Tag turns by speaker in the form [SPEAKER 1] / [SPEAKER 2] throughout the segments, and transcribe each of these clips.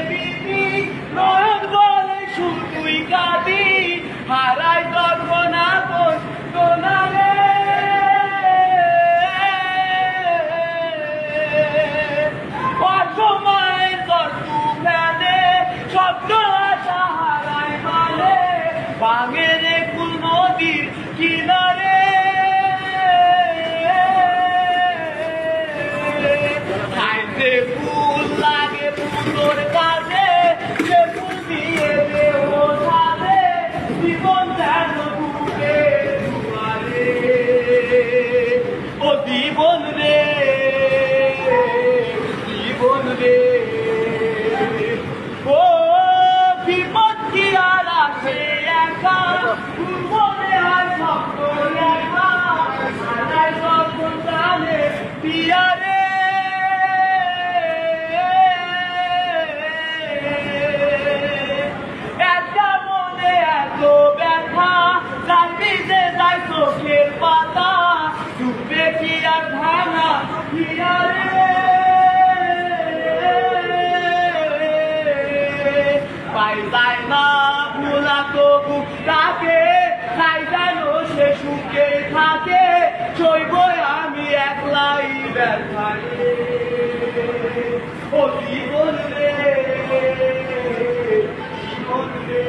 [SPEAKER 1] BP নয়ন বলে শুধুই কাঁদি হারাই তখন আপন কোনারে অসময়ের তর্তু ফেলে শব্দ আশা হারাই মানে বাঙের কুল নদীর কিনারে খাইতে ফুল লাগে ফুলোর কাছে সে ফুল দিয়ে দেহ সাজে জীবন যেন বুকে দুয়ারে ও জীবন রে জীবন রে ও বিপদ কি আর আসে একা মনে হয় স্বপ্ন একা সারাই স্বপ্ন জানে পিয়ারে চোখের পাতা ডুবে কি আর ভাঙা হিয়ারে পাই যায় না ভোলা তবু তাকে তাই যেন সে সুখে থাকে সইব আমি একলাই ব্যথারে ও জীবন রে জীবন রে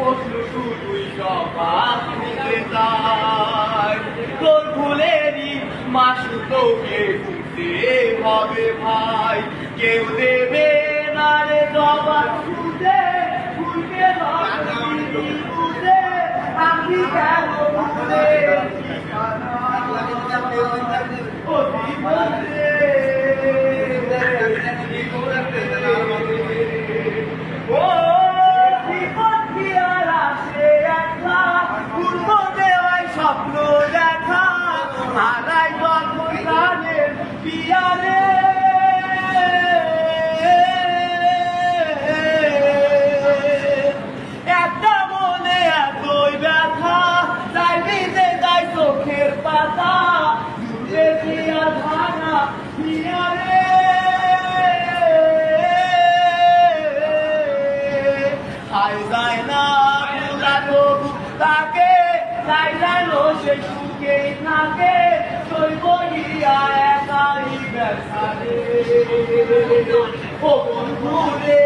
[SPEAKER 1] ও শুধুই সবাক নিতে চায় তোর ভুলেরই মাসু তোকে ঘুরতে হবে ভাই কেউ দেবে না রে জবাব খুঁজে খুঁজে খুঁজে আমি কেন ঘুরে ও জীবন রে ও স্বপ্ন দেখা হারাই যখন গানের পিয়ারে একটা মনে এতই ব্যথা তাই ভিজে যায় চোখের পাতা জুড়ে দিয়া ভাঙা পিয়ারে খাই যায় না ভোলা তবু তাকে তাই যেন সে সুখেই থাকে সইব গিয়া একাই ব্যথারে ও বন্ধু রে